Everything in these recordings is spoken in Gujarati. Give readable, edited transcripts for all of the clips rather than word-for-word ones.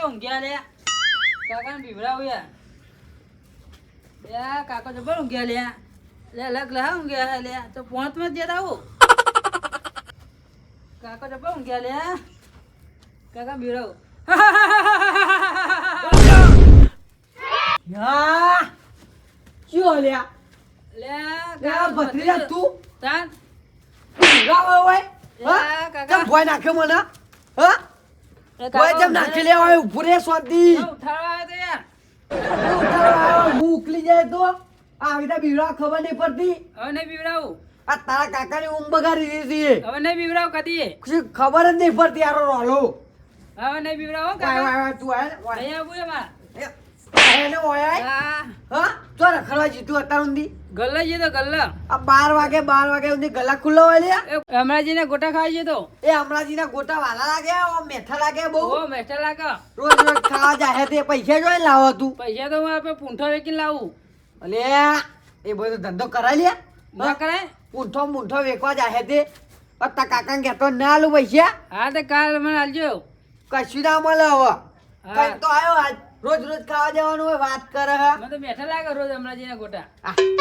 ઊંઘ્યા લે કાકા ને ભીવરાવ યાર લે કાકો જબર ઊંઘ્યા લે લગ લહા ઊંઘ્યા લે તો પોંચ માં જતા આવું કાકો જબર ઊંઘ્યા લે કાકા ભીવરાવ યા ક્યો લ્યા લે યા ભત્રીજા તું તાન રાવ હોય હા કેમ ભોય નાખ્યો મને હા ભોય કેમ નાખી લેવા આવ્યો ભૂરે સોતી ઉઠાડવા આવ્યો તો યાર હું ઉકલી જાય તો આ વિધા બીવડા ખબર નહીં પડતી હવે નહીં બીવરાવું આ તારા કાકાની ઊંઘ બગાડી દીધી હવે નહીં બીવરાવ કદી ખબર જ નહીં પડતી યાર રોલો હવે નહીં બીવરાવો વાય કાકા વાય તું આય અહીંયા આવું એમાં એને ઓય હા તો રખડવા જીતું અત્યાર સુધી ગલ્લા જઈએ તો ગલ્લા આ 12 વાગે સુધી ગલા ખુલ્લો હોય લ્યા હમણાંજીને ગોટા ખાઈ જઈએ તો એ હમણાંજીના ગોટા વાલા લાગે ઓ મેઠા લાગે બહુ ઓ મેઠા લાગે રોજ રોજ ખાવા જાય તે પૈસા જોઈ લાવો તું પૈસા તો હું આપણે પૂંઠો વેચીને લાવું અલે એ બધો ધંધો કરાય લ્યા ના કરાય મૂંઠો વેકવા જાય તે અત્તા કાકા કહેતો ના આલું પૈસા હા તો કાલ મને આલજો કશું ના મળે હવે હા. કઈ તો આવ્યો આજ રોજ રોજ ખાવા જવાનું હોય વાત કરે હા મને તો મેઠા લાગે રોજ હમણાંજીને ગોટા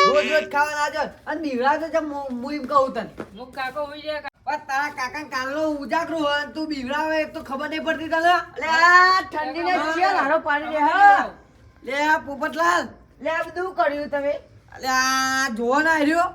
રોજ રોજ ખાવા ના જો અને દીવડા તો જમ મુઈમ કહું તને મુક કાકો હોઈ જાય પણ તારા કાકા કાલનો ઉજાગરો હોય અને તું બીવડાવે એક તો ખબર નહીં પડતી તને લે આ ઠંડીને ચિયા લાડો પાડી દે હા લે આ પોપટલાલ લે આ બધું કર્યું તમે લે આ જોવા ના આવ્યો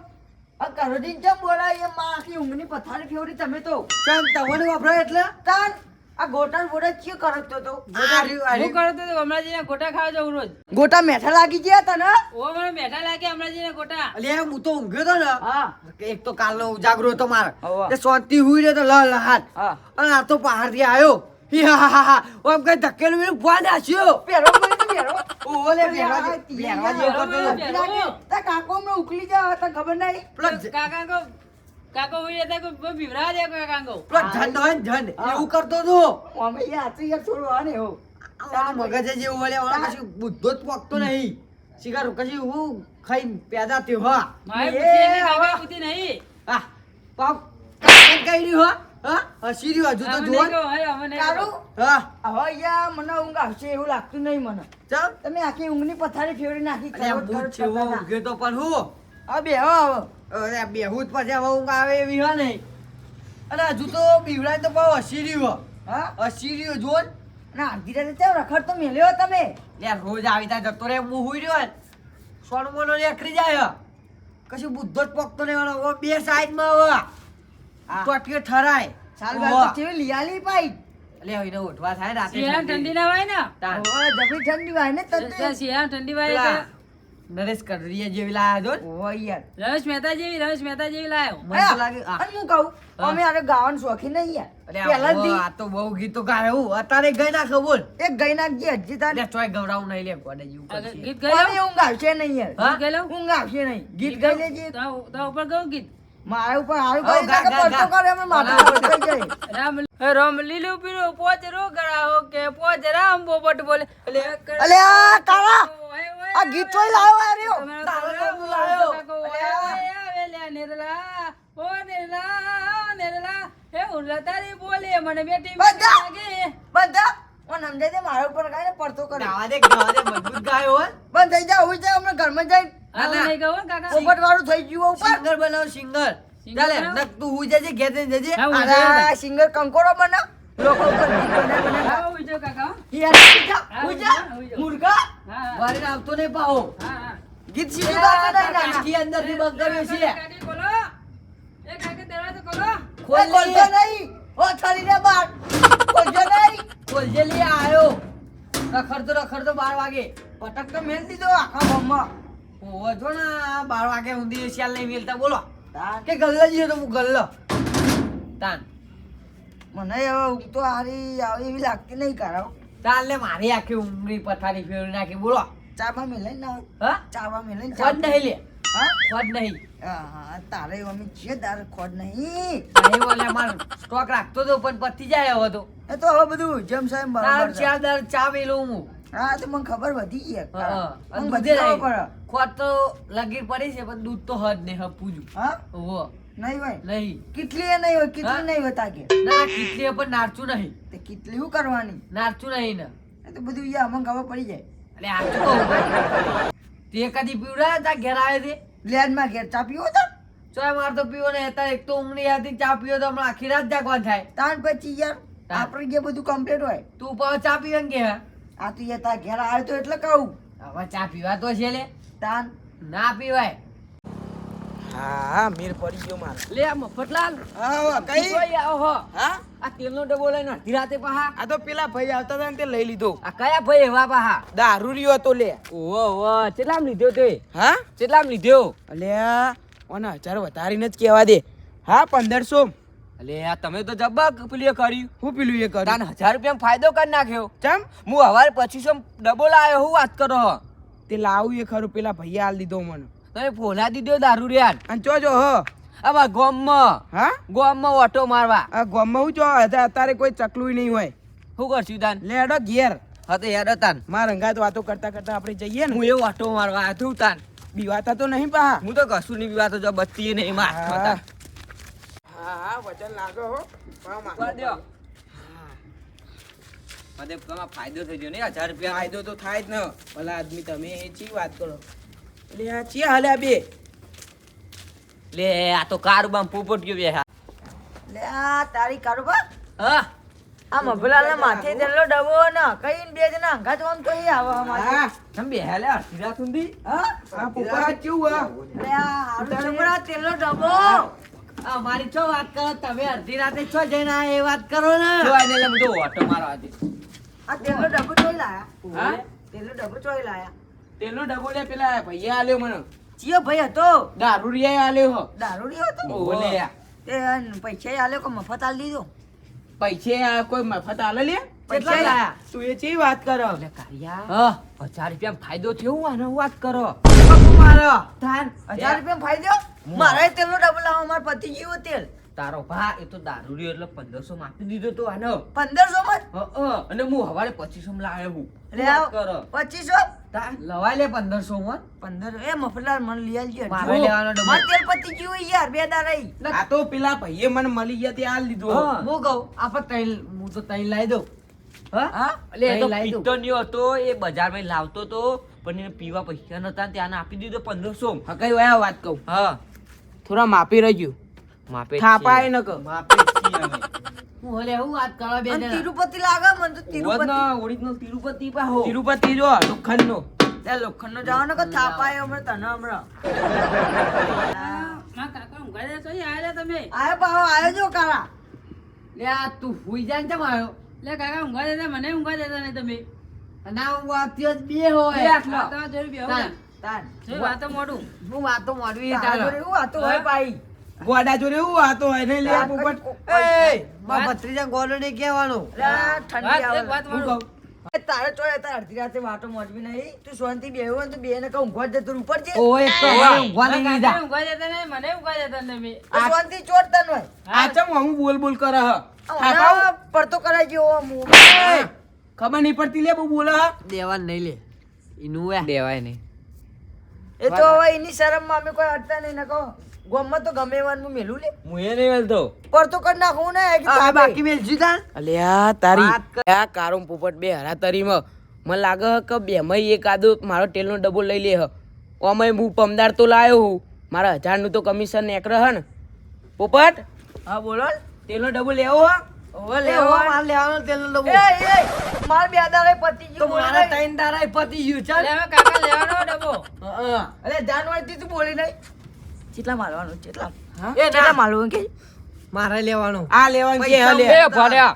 આ કરોડીન ચમ બોલાય એ માખી ઊંઘની પથારી ફેવરી તમે તો ચમ તવને વપરાય એટલે તાન આ ગોટા બોડા ચિયો કરતો તો હું કરો તો હમણાંજીને ગોટા ખાવા જાઉં રોજ ગોટા મેઠા લાગી ગયા તને ઓ મને મેઠા લાગે હમણાંજીને ગોટા અલે હું તો ઊંઘ્યો તો ને હા એક તો કાલનો ઉજાગરો હતો મારે હવા. તે શાંતિ હુઈ રહ્યો તો લહાટ હા. અને આ તો પહાડથી આવ્યો ઓમ કઈ ધકેલું મેં ભવા નાખ્યો પેરો ઓલે પેરવા જેવો કરતો તા કાકો મે ઉકલી જા તા ખબર નહીં પેલો કાકો હોઈ જાય તો બીવરા દે કાકો પેલો ઝંડ હોય ને ઝંડ એવું કરતો તો અમે યાર તો યાર છોડવા ને હો આ મગજ જેવું વળે ઓલા કશું બુદ્ધો જ પોકતો નહીં શિકાર કશું હું ખાઈ પેદા થયો હા મારે બુદ્ધિ નહીં કાકા બુદ્ધિ નહીં આ પાપ કાકા કઈ રહ્યો હા હસી રહ્યો હજુ તો અમે જોવા નહીં કહો, હે, અમે નહીં કહો. કારું હા હવે યાર મને ઊંઘ આવશે એવું લાગતું નહીં મને ચમ તમે આખી ઊંઘની પથારી ફેરવી નાખી કરોડ છે વો ઊંઘે તો પણ હું આ બે હવે અરે બેહુત પછી હવે ઊંઘ આવે એવી હે નહીં અને હજુ તો બીવડાય તો પાવ હસી રહ્યો હા હસી રહ્યો જોન ના આખી રાતે તેમ રખડ તો મેલ્યો તમે યાર રોજ આવી તા જતો રે હું હુઈ રહ્યો સોનો મોનો લેખરી જાય કશું બુદ્ધો જ પોકતો નહીં વાળો બે સાઈડમાં હવે ટોટકે ઠરાય ચાલ બાર તો કેવી લિયાલી પાઈ એટલે એને ઉઠવા થાય રાતે શિયાળામાં ઠંડી ના હોય ને ઓય જબરી ઠંડી વાય ને તને શિયાળામાં ઠંડી હોય એટલે નરેશ કડરિયા જેવી લાયા જો ઓય યાર રમેશ મહેતા જેવી લાયો મને તો લાગે અને હું કહું અમે આરે ગાવાનું શોખી નહીં યાર પહેલાથી આ તો બહુ ગીતો ગાય હું અત્યારે ગઈ ના ખબર એક ગઈ ના જે હજી તારે ચોય ગવરાવું નહીં લે કોડે જેવું કરશે ગીત ગાઈ લઉં? ઊંઘ આવશે નહીં યાર ગીત ગાઈ લઉં? ઊંઘ આવશે નહીં ગીત ગાઈ લેજે તો ઉપર ગયું ગીત મારા ઉપર હારું કરી નાખે પડતો કરે અમે માથા પર થઈ જાય રામ લીલું પીળું પોચ રો ગળાઓ કે પોચ રામ પોપટ બોલે અલે આ કાળા આ ગીત તોય લાવ્યો આર્યો તારો લાવ્યો બોલે મને બેટી બધા લાગે બધા ઓન સમજાય દે મારા ઉપર કાય પડતો કરે ગાવા દે મજબૂત ગાયો હો બંધ થઈ જા હોઈ જા અમે ઘરમાં જઈ હા, નહીં કહું કાકા પોપટ વાળું થઈ ગયું ઉપર સિંગર બનાવ સિંગર ચાલે બનાવ? નક તું હોઈ જજે ઘેર જઈને જજે હા, હું જઈ આ સિંગર કંકોરો બનાવ લોકો ઉપર ગીત બનાવ હા, ઉઈ જાઓ કાકા યાર હોઈ જા હા, હોઈ જા હોઈ જાઓ. મૂર્ખા હા, હા. વારે આવતો નહીં પાહો હા, હા. ગીત સીધું ગાતો નહીં કાકી અંદર થી બંધ કર્યો છે કાકી ખોલો. એ કાકી દરવાજો ખોલો. ખોલજો નહીં ઓ છરી રે બાર ખોલજો નહીં ખોલજે લી આયો રખડતો 12 વાગે પટક તો મેલ દીધો આખા બોમ્બમાં ઓવો જો ને 12 વાગે ઊંધી શિયાલ નહીં મેલતા બોલો કે ગલ્લા જીયો તો હું ગલ્લો તાન મને હવે ઊંઘ તો હારી આવે એવી લાગતી નહીં કરાવ તાન લે મારી આખી ઊંઘની પથારી ફેરવી નાખી બોલો ચાબા મેલે ના હા ચાબા મેલે ખોડ નહીં લે હા ખોડ નહીં હા તારે મમ્મી છે તારે ખોડ નહીં નહીં બોલે માર સ્ટોક રાખતો તો પણ પતી જાય હવે તો એ તો હવે બધું જેમ સાહેબ બરાબર ચાર દર ચા વેલું હું હા તો મને ખબર વધી ગઈ મને બધી ખબર ખોટ તો લગીર પડી છે પણ દૂધ તો હદ નહીં હપુજું હા ઓહો નહીં હોય નહીં કેટલી એ નહીં હોય કેટલી નહીં હોય તાકે ના કેટલી પણ નારચું નહીં તે કેટલી શું કરવાની નારચું નહીં ને તો બધું યાર અમને ખબર પડી જાય. એટલે આ શું કહું? તે કદી પીવડાયા તા ઘેર આવે તે? લેનમાં ઘેર ચા પીવો તો ચોય માર તો પીવો ને અત્યારે એક તો ઊંઘ નહીં આવતી, ચા પીવો તો હમણાં આખી રાત જાગવાનું થાય. તાણ પછી યાર આપણે જે બધું કમ્પ્લીટ હોય. તું પાછો ચા પીવે ને કે આ તો યાર તારા ઘેર આવ્યો તો એટલે કહું. હવે ચા પીવા તો છે લે, તાન ના પીવાય. હા મેર પડી ગયો મારે. લે મફતલાલ, હા કઈ કઈ આવો હો? હા આ તેલનો ડબ્બો લઈને અડધી રાતે પાહા? આ તો પેલા ભાઈ આવતા હતા ને તે લઈ લીધો. આ કયા ભાઈ એવા પાહા? દારૂ રહ્યો હતો લે. ઓહો ઓહો, કેટલામ લીધો તે? હા કેટલામ લીધો? અલ્યા ઓને 1000 વધારીને જ કહેવા દે. હા 1500. અલે આ તમે તો જબ્બા પેલી કર્યું. હું પેલું એ કર્યું. તાન 1000 રૂપિયા ફાયદો કરી નાખ્યો. ચમ હું હવારે 2500 ડબ્બો લાવ્યો. હું વાત કરો હો? તે લાવું એ ખરું પેલા ભાઈએ આલ દીધો મને. તમે ફોલા દીધો દારૂ રેન અને જો હ આમાં ગોમમાં હા ઓટો મારવા. આ ગામમાં હું જો અત્યારે કોઈ ચકલું નહીં હોય. શું કરશું તાન? લેડો ઘેર. હા તો યાર તાન માર રંગાત વાતો કરતા કરતા આપણે જઈએ ને. હું એ ઓટો મારવા આવ્યો છું તાન. બીવાતા તો નહીં પા. હું તો કશું નહીં પીવા, તો જો બત્તી નહીં માર હા હા વચન લાગો હો. કરી દ્યો. મને કમા ફાયદો થઈ ગયો ને 1000 રૂપિયા. ફાયદો તો થાય જ ને. ભલા આદમી તમે એ ચી વાત કરો. એટલે આ ચી હાલ્યા બે. લે આ તો કારુબામ પોપટ ગયો બે. લે આ તારી કારોબાર હા આ મફલાના માથે તેલનો ડબ્બો ને કઈ બે જણા અંગાત આમ તો એ આવા અમારે. હા તમે બે હેલે અડધી રાત સુધી. હા આ પોપા કેવું હા. લે આ હારું છોકરા તેલનો ડબ્બો આ મારી છો વાત કરો તમે? અડધી રાતે છો જઈને આ એ વાત કરો ને. જો આને લે બધો ઓટો મારવા દે. આ તેલનો ડબ્બો ચોઈ લાયા. હા? તેલનો ડબ્બો ચોઈ લાયા. તેલનો ડબ્બો લે પેલા ભાઈએ આલ્યો મને. ચિયો ભાઈ હતો દારૂ રિયા આલ્યો હો. દારૂડિયો હતો ઓહો લે. તે પૈસા આલ્યો કે મફત આલ દીધો. પૈસે આ કોઈ મફત આલે લે. પૈસા કેટલા લાયા? તું એ ચી વાત કરો. લે કારિયા 1000 રૂપિયા ફાયદો થયો. હું આનો વાત કરો મારો તાન 1000 રૂપિયા ફાયદો. મારે તેલનો ડબ્બો લાવો માર પતિ જીવો તેલ તારો ભા એ તો દારૂ રહ્યો એટલે 1500 માં આપી દીધો તો આનો. 1500 માં અને હું હવારે 2500 માં લાવ્યો હું. લે વાત આવ કરો 2500 તાન લવાય લે 1500 માં. 1500 એ મફલાર મને લઈ આલજો. મારે લેવાનો ડબ્બો. માર તેલ પતિ જીવો યાર બે દાડા રહી. આ તો પેલા ભાઈએ મને મળી ગયા તે આલ દીધો. હા. હું કહું આપણે તૈલ હું તો તૈલ લાવી દઉં. હા હા? એટલે એ તો તૈલ લાવી દઉં. પીતો નયો હતો, એ બજારમાં લાવતો તો પણ એને પીવા પૈસા નતા, ત્યાં આપી દીધો 1500. હા કઈ આ વાત કહું. હા થોડા માપી રહેજો. માપે થાપાય ન કહો. માપે છીએ અમે. હું હલે હું વાત કરવા બે અને જણા. તિરુપતિ લાગે મને તો તિરુપતિ. ઓરિજિનલ તિરુપતિ પા હો. તિરુપતિ જો લોખંડનો. લે લોખંડનો જવાનો કે થાપાય હમણાં તને હમણાં. માં કાકા ઊંઘાઈ રહ્યા છો? અહીં આયા તમે? આયો પાહો આયો જો કાળા. લે આ તું હુઈ જાય ને કેમ આવ્યો? લે કાકા ઊંઘા દેતા, મને ઊંઘા દેતા નહીં તમે. ના ઊંઘાતી જ બે હોય. બે આટલો. આ તમારા જોડે બેહો ને. તાન જો વાતો મોડું. હું વાતો મોડવી તારા જોડે એવું વાતો હોય પાઈ. ગોડા જોડે એવું વાતો હોય ને લે આ પોપટ. એ વાત- ભત્રીજા ગોલડી કહેવાનું. ઠંડી વાત- આવે. એક વાત હું વાળું. કહું. એ તારે ચોય તારે અડધી રાતે વાતો મોજવી નહીં. તું શાંતિ બેહો ને તો બે ને કહું ઊંઘવા જ જતું ઉપર છે. ઓ એક તો ઓવા. હવે ઊંઘવા નહીં દીધા. ઊંઘવા દેતા નહીં, મને ઊંઘવા દેતા નહીં તમે. તો શાંતિ ચોર તન હોય. આ ચમ હું બોલ બોલ કરે હ. થાપાવ. હમણાં પડતો કરાઈ ગયો આમ. એ, ખબર નહીં પડતી લે બહુ બોલે હ. દેવાનું નહીં લે. ઈનું દેવાય નહીં. એ તો હવે એની શરમમાં અમે કોઈ અડતા નહીં ને કહો ગોમમાં તો ગમે એવાનું મેલું લે હું એ નહીં વેલતો. પડતો કરી નાખું ને કે આ તાપે. બાકી મેલજી તાન. અલ્યા તારી વાત આ કારો પોપટ બે હરાતરીમાં મને લાગે હ કે બેમાં એક આદો મારો તેલનો ડબ્બો લઈ લે હ. ઓમય હું પમદાર તો લાયો હું. મારા 1000 નું તો કમિશન નેકરે હ ને. પોપટ હા બોલો ને. તેલનો ડબ્બો લેવો હ. હવે લેવો માર લેવાનો તેલનો ડબ્બો. એ માર બે દાડે પતી ગયું બોલી નહીં. ત્રણ દાડા પતી ગયું ચાલ. લે હવે કાકા લેવાનો ડબ્બો. અરે જાનવારથી તું બોલી નહીં. કેટલા મારવાનું કેટલા હા? એ કેટલા ના મારવાનું કે મારે લેવાનો. આ લેવાનું કે હ લે. એ ભર્યા.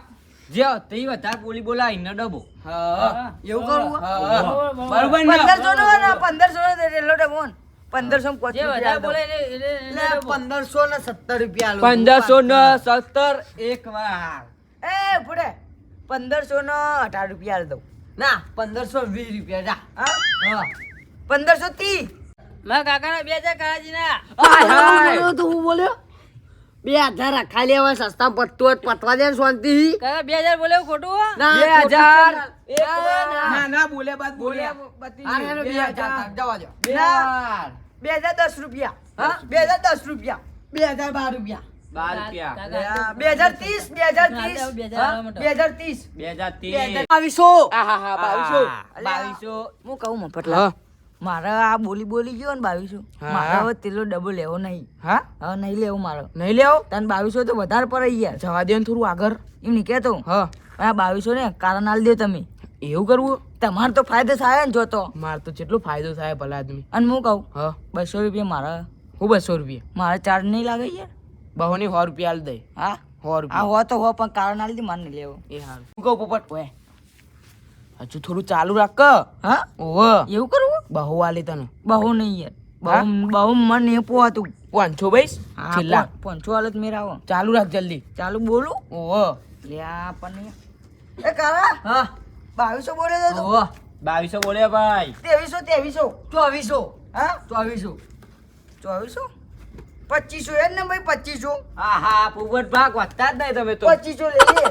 જે તે વધારે બોલી બોલા ઈનો ડબ્બો. હા એવું કરવું હા. બરોબર ને 1500 નો ને 1500 નો તેલનો ડબ્બો ને 1500 માં જે વધારે બોલે એટલે એને 1570 રૂપિયા આલું. 1570 એક વાર. એ ફૂડે 1500 નો 18 રૂપિયા આલી દઉં. ના 1520 રૂપિયા જા. હા 1530. મારા કાકાના 2000 કાળાજી ના. બોલ્યો તો હું બોલ્યો 2000 ખાલી હવે સસ્તા પત્તું પતવા દે શાંતિ. કાકા 2000 બોલે એવું ખોટું હો? ના, 2000 ખોટું એક વાર. ના ના બોલે બાદ બોલે. આ હેરો 2000 જવા દો. ના. 2010 રૂપિયા. હા 2010 રૂપિયા. 2012 રૂપિયા. કાકા, 2030 2030 2030. 2200 આહાહા, 2200. હું કહું મફતલા હા. મારે આ બોલી ગયો ને 2200 હા. મારે હવે તેલો ડબલ લેવો નહીં હા હવે નહીં લેવો મારો નહીં લેવો તને 2200 તો વધારે પડે યાર જવા દે ને થોડું આગળ. એમ નહીં કહેતો હા પણ આ 2200 ને કારણ આલ દો તમે એવું કરવું? તમારે તો ફાયદો થાય ને જોતો મારે તો કેટલો ફાયદો થાય ભલા આદમી. અને હું કહું હા 200 રૂપિયા મારા હું 200 રૂપિયા મારે ચાર્જ નહીં લાગે યાર બહોની 100 રૂપિયા આલ દે. હા 100 આ રૂપિયા હો તો હો પણ કારણ આલ દે મારે નહીં લેવો એ હારું. હું કહું પોપટ ઓય હજુ થોડું ચાલુ રાખ કે. હા ઓવે એવું કરવું બહુ આલી તને બહુ નહીં યાર બહુ મન નહીં પોતું 500 બઈસ છેલ્લા પાંચસો હાલત મેરા આવો ચાલુ રાખ જલ્દી. ચાલુ બોલું ઓવે લે આ પણ એ કારા હા 2200 બોલે તો તું. ઓહો. 2200 બોલે ભાઈ 2300 2400. હા 2400. 2400 2500 એ જ ને ભાઈ 2500 આહા, પોપટ ભાગ વધતા જ નહીં તમે તો. 2500 લઈએ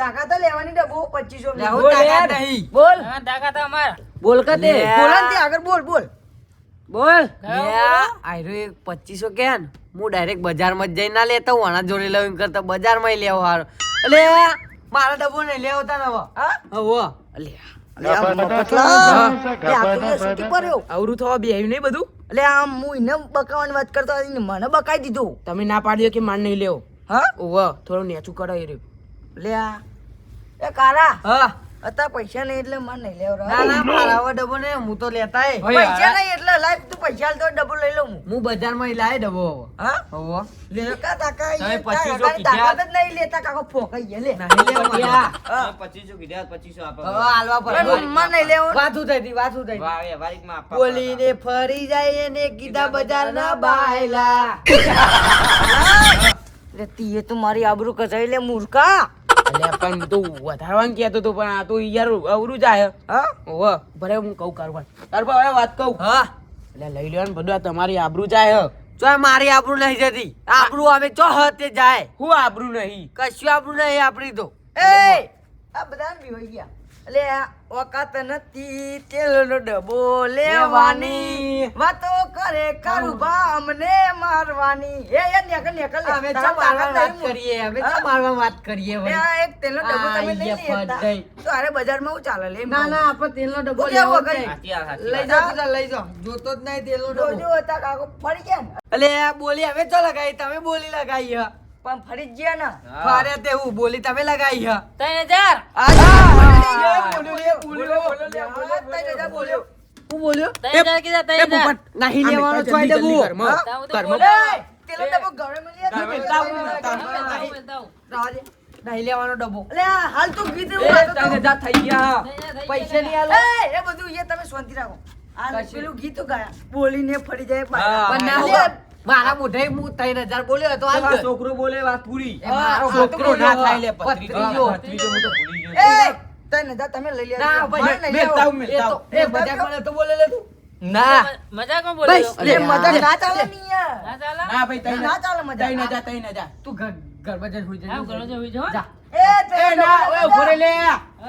તાકા તો લેવાની ડબ્બો 2500 લેવું બોલ તાકાત યાર. નહીં. બોલ હા, તાકાત અમાર. બોલ કે તે. બોલ ને તે આગળ બોલ બોલ બોલ. આયરો એક 2500 કે ને હું ડાયરેક્ટ બજારમાં જ જઈને ના લેતો હું આના જોડે લઉં એમ કરતા બજારમાં લેવો હારો એટલે મારા ડબ્બો નહીં લેવો તા હવે હા હવે અલે આ મફતલા. એ આ તો યાર સુતી પડ્યો અવરું થવા બેહ્યું નહીં બધું. એટલે આમ હું એને બકાવાની વાત કરતો હતો, એને મને બકાઈ દીધું તમે ના પાડ્યો કે માર નહીં લેવો. હા ઓવે થોડું નેચું કરાવી રહ્યું. લે આ એ કારા હા અત્યારે પૈસા નહીં એટલે મારે નહીં લેવો ના ના મારા હવે ડબ્બો ને હું તો લેતા પૈસા નહીં એટલે લાય તું પૈસા આલ તો ડબલ લઈ લઉં હું. હું બજારમાં લાય ડબ્બો હા હવે લે કા તાકા તમે એ 2500 તાકાત કીધા. જ નહીં લેતા કાકો ફોકાઈ ગયા લે નહીં લેવો મને. હા. 2500 કીધા 2500 આપો હવે હાલવા પણ પડે મને નહીં લેવો વાતું થઈ હતી વાતું થઈ હતી. વાહ વ્યવહારિકમાં આપવા બોલીને ફરી જાય ને કીધા બજારના બાયલા લે તીએ તો મારી આબરૂ કચાઈ લે મૂર્ખા અલ્યા પણ હું તો વધારવાનું કહેતો હતો પણ આ તો યાર અવરું જાય. હા ઓવે ભલે હું કહું કારવાર કારવાર હવે વાત કહું. હા એટલે લઈ લેવાનું બધું આ તમારી આબરૂ જાય. ચોય મારી આબરૂ નહીં જતી આબરૂ અમે ચો હતે જાય હું આબરૂ નહીં. કશું આબરૂ નહીં આપણી તો એ આ બધા બીવાઈ ગયા એટલે આ વખત નથી તેલનો ડબ્બો લેવાની વાતો કરે કારુબા અમને મારવાની એ નેકલ અમે ચો મારવા વાત કરીએ અમે ચો મારવા વાત કરીએ ભાઈ. આ એક તેલનો ડબ્બો તમે આ નહીં યે લેતા ફટાઈ. તો અરે બજારમાં હું ચાલે લે એમ ના કહું. ના આપણે તેલનો ડબ્બો હું લેવો કેવો જ કઈ? નહીં. સાચી વાત, સાચી લઈ વાત. જાઓ લઈ જાઓ જોતો જ નહીં તેલનો ડબ્બો જોજો હતા કાકો ફરી ગયા ને અલે આ બોલી અમે ચો લગાઈ તમે બોલી લગાઈ હ પણ ફરી જ ગયા ને હા. ફારે તે હું બોલી તમે લગાઈ હ 3000. બોલ્યો હું બોલ્યો 3000 કીધા, 3000. નહીં લેવાનો જલ્દી, ચોય જલ્દી ડબ્બો ઘરમાં. તાવ તો ઘરમાં. બોલે. તેલો ડબ્બો ઘરે મળી ઘરે જાય તાવ, રાવા દે. નહીં લેવાનો ડબ્બો અલે આ હાલ તો કીધું એ વાતો તો. 3000 થઈ ગયા પૈસા નહીં આલો એ બધું એ તમે શાંતિ રાખો આ પેલું ગીત ગાયા બોલીને ફરી જાય હા. પણ ના અલે, હોય. મારા મોઢે હું 3000 બોલ્યો હતો આ હાલ છોકરો બોલે વાત પૂરી એ મારો છોકરો હાથ ના બોલ્યો. થાય લે, પત્રીજો. પત્રીજો. ભત્રીજો હું તો ભૂલી ગયો એ તને જા તમે લઈ લે ના ભાઈ લઈ મેં લેવો. તાવ, મેં એ તાવ. તો એ મજાક મને તો બોલે લે તું ના મજાકમાં બોલે બસ, તો. અરે અરે મજાક હા. ના ચાલે ની યાર ના ચાલે? ના ભાઈ તઈ ના ચાલે મજાક. તઈ ના જા તઈ ના જા. તું ઘરમાં જઈને સુઈ હા, જજે. ઘણો જો વિજો, હો. જા. એ તે એ ના ઓય ઉભો રે લે.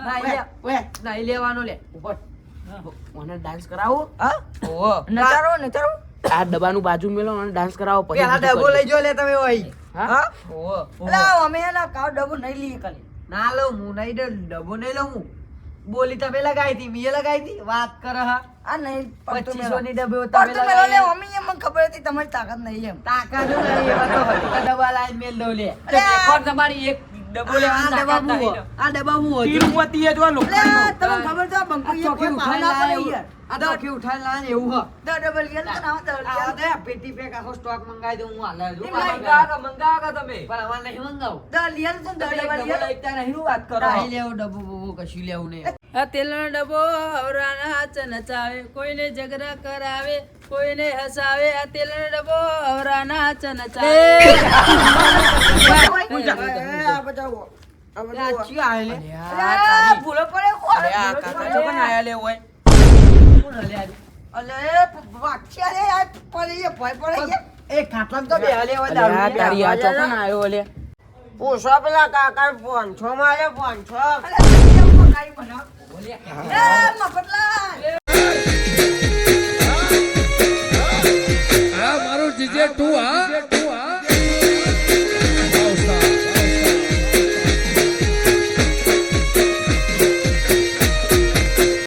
નહીં લે. ઓય નહીં લેવાનો લે ઉપર મને ડાન્સ કરાવો. હા ઓહો નચારો આ ડબ્બાનું બાજુ મેલો અને ડાન્સ કરાવો પછી પેલા બીજું ડબ્બો કરજો. લઈ જો લે તમે ઓય હા હા ઓહો અલે અમે એના કાવ ડબ્બો નહીં લઈએ ખાલી ના લઉં હું નહીં દઉં, ડબ્બો નહીં લઉં હું બોલી તમે લગાઈ હતી મીએ લગાઈ હતી વાત કર હા આ નહીં 2500 ની ડબ્બો પર તમે તો મેલો લે લગાઈ અમે એમ મને ખબર હતી તમારી તાકાત નહીં એમ તાકાત નહીં એવા તો હલકા ડબ્બા લાઈન મેલ દઉં લે અરે આ- રેકોર્ડ તમારી એક ડબ્બો લેવાનો આ તાકાત ડબ્બા નહીં. આ ડબ્બા હું હતું. તિરુપતિ એ જો અલે લોખંડનો. તમને ખબર છે આ બંકુ આ એ ચોકી કોઈ પાહે ઉઠાઈ ના પડે લાયા યાર આ ચોકી ઉઠાઈ લાયા એવું હ દ ડબલ યલ તો ના દ આ યલ દે પેટી પેક આખો સ્ટોક મંગાવી દઉં હું હાલે જો. એમ નહીં. મંગાવો તમે પણ અમારે નહીં મંગાવું દ યલ તો દ તમે એક ડબલ ડબ્બો યલ લઈતા નહીં વાત કરો નહીં લેવું ડબ્બો બબ્બો કશું લેવું નહીં આ તેલનો ડબ્બો હવરાના હાથ નચાવે, કોઈને ઝઘડા કરાવે, કોઈને હસાવે. આ તેલનો ડબ્બો હવરાના હાથ નચાવે. આ બચાવો આ આ બચાવો ચિયો આવે લે અલે ભૂલો પડે કોણ અરે આ કાકા જો પણ આયા લે ઓય. કોણ હલે આજે? અલે વાક્ષી અલે આ પડી એ ભય પડે કે એ ખાટલામાં તો બેહવા લેવા અરે આ દારૂ તારી આ લેવા ચોકન આયો લે. પૂછો પેલા કાકા 500 માં આલે 500 અલે કેમ કાઈ બના બોલે એ મફતલા આ મારું જીજે તું હા